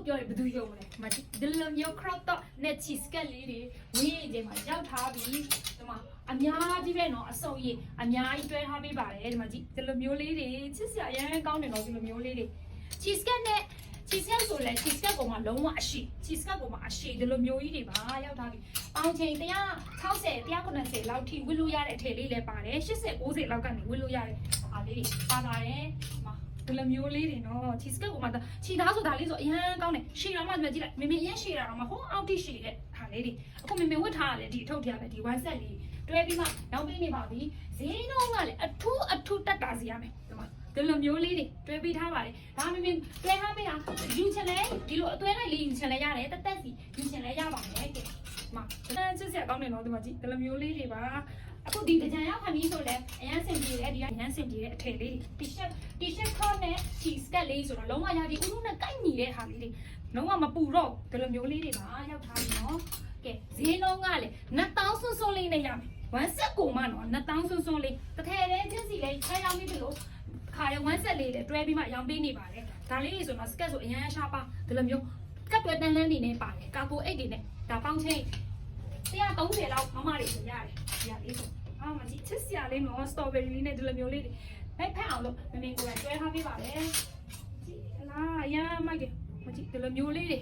ပြောရင်ဘယ်သူယုံမလဲမဒီလိုမျိုး crop top နဲ့ cheese cat လေးတွေဝင်းရင်ချိန်မှာရောက်ထားပြီးဒီမှာအများကြီးပဲနော်အစုံကြီးအများကြီးတွဲထားပေးပါတယ်ဒီမှာကြည့်ဒီလိုမျိုးလေးတွေချစ်စရာအရင်ကောင်းတယ်နော်ဒီလိုမျိုးလေးတွေ cheese cat နဲ့ cheese cat ဆိုလဲ cheese cat ကောင်မှလုံးဝအရှိ cheese cat ကောင်မှအရှိဒီလိုမျိုးကြီးတွေပါရောက်ထားပြီပေါင်ချိန်160 190လောက်ထိဝစ်လို့ရတဲ့အထည်လေးလည်းပါတယ်80 90လောက်ကနေဝစ်လို့ရတဲ့အားလေးတွေပါလာတယ်ဒီလိုမျိုးလေးတွေနော် cheese cat ကောင်မှခြေသားဆိုဒါလေးဆိုအရင်ကောင်းတယ်ရှည်တော့မှဒီမှာကြည့်လိုက်မမေအရင်ရှည်တာတော့မဟုတ်အောက်ထိရှည်တဲ့ဟာလေးတွေအခုမမေဝတ်ထားရတယ်ဒီအထုပ်တရားပဲဒီ one set လေးတွဲပြီးမှနောက်ပေးနေပါပြီဈေးနှုန်းကလည်းအထူးတက်တာစီရမယ်ဒီမှာဒီလိုမျိုးလေးတွေတွဲပေးထားပါတယ်ဒါမင်းတွဲထားပေးတာယူချင်လဲဒီလိုအသွဲလိုက်လေးယူချင်လဲရတယ်တက်စီယူချင်လဲရပါမယ်ကဲမချစ်စရာကောင်းတယ်နော်ဒီမှာကြည့်ဒီလိုမျိုးလေးတွေပါအခုဒီတကြံရောက်ခဏကြီးဆိုလဲအရန်စင်ပြေတယ်ဒီကအရန်စင်ပြေတဲ့အထည်လေးတွေ t-shirt cross နဲ့ cheese cat လေးဆိုတော့လုံးဝရဒီဥရုနဲ့ကိုက်ညီတဲ့ဟာလေးတွေလုံးဝမပူတော့ဒီလိုမျိုးလေးတွေပါရောက်ထားပြီနော်ကဲဈေးနှုန်းကလည်း2000စွန်းစွန်းလေးနဲ့ရမယ်one set ကိုမှနော်2000စွန်းစွန်းလေးတစ်ထည်လေးချင်းစီလေးထဲရောက်ပြီးလို့ခါရ one set လေးတွဲပြီးမှရောင်းပေးနေပါတယ်ဒါလေးတွေဆိုတော့ skirt ဆိုအရန်ရှားပါဒီလိုမျိုးကတ်တွဲတန်းလန်းနေနဲ့ပါတယ်ကာကိုအိတ်တွေနဲ့ဒါပေါင်းချင်း130လောက်မမတွေဆိုရတယ်ဒီဟာလေးဆိုမကြည့်ချစ်စရာလေးနော် strawberry လေးနဲ့ဒီလိုမျိုးလေးတွေလိုက်ဖက်အောင်လို့မမေကိုယ်ကတွဲထားပေးပါလေကြည့်လားအရန်မိုက်တယ်မကြည့်ဒီလိုမျိုးလေးတွေ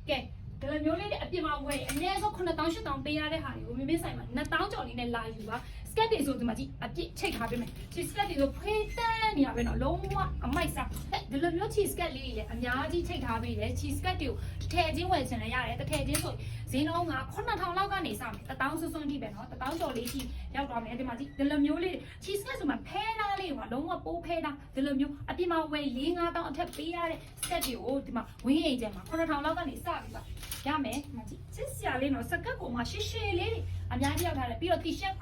ကဲဒီလိုမျိုးလေးတွေအပြင်မှာဝယ်အနည်းဆုံး9000 8000ပေးရတဲ့ဟာတွေကိုမမေဆိုင်မှာ2000ကျော်လေးနဲ့လာယူပါskate တွေဆိုဒီမှာကြည့်အပြည့်ချိတ်ထားပေးမယ်ချီ skate တွေဆိုဖေးတန်းနေရပဲနော်လုံးဝအမိုက်စားဒီလိုမျိုးချီ skate လေးတွေလည်းအများကြီးချိတ်ထားပေးတယ်ချီ skate တွေကိုတစ်ထည်ချင်းဝယ်ချင်လည်းရတယ်တစ်ထည်ချင်းဆိုဈေးနှုန်းက9000လောက်ကနေစမယ်1000စွန်းစွန်းထိပဲနော်1000ကျော်လေးထိရောက်သွားမယ်ဒီမှာကြည့်ဒီလိုမျိုးလေးချီ skate ဆိုမှဖဲသားလေးကလုံးဝပိုးဖဲသားဒီလိုမျိုးအပြင်မှာဝယ်4-5000အထက်ပေးရတဲ့ skate တွေကိုဒီမှာဝင်းအိမ်ကျဲမှာ9000လောက်ကနေစပြီပါရမယ်ဒီမှာကြည့်ချစ်စရာလေးနော်စကတ်ကိုမှရှည်ရှည်လေးတွေအများကြီးရောက်ထားတယ်ပြီးတော့ t-shirt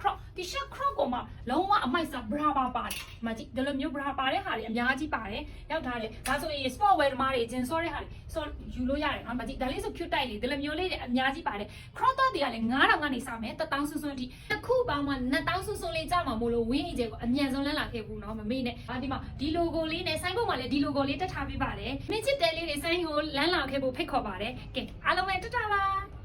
crop ကိုမှလုံးဝအမိုက်စား bra ပါတယ်ဒီမှာကြည့်ဒီလိုမျိုး bra ပါတဲ့ဟာတွေအများကြီးပါတယ်ရောက်ထားတယ်ဒါဆိုရင် sport wear မားတွေဂျင်ဆောတဲ့ဟာတွေဆောယူလို့ရတယ်နော်မကြည့်ဒါလေးဆို cute တိုက်လေးဒီလိုမျိုးလေးတွေအများကြီးပါတယ် crop top တွေကလည်း9000ကနေစမယ်1000စွန်းစွန်းအထိတစ်ခုပေါင်းမှ2000စွန်းစွန်းလေးကြာမှာမို့လို့ဝင်းအိမ်ကျဲကိုအမြန်ဆုံးလန်းလာခဲ့ဘူးနော်မမေ့နဲ့ဒီမှာဒီ logo လေးနဲ့ sign ပေါ်မှာလည်းဒီ logo လေးတက်ထားပေးပါတယ်မင်းချစ်တဲလေးတွေ sign ကိုလန်းလာခဲ့ဖို့ဖိတ်ခေါ်ပါတယ်ကဲအားလုံးပဲတတပါ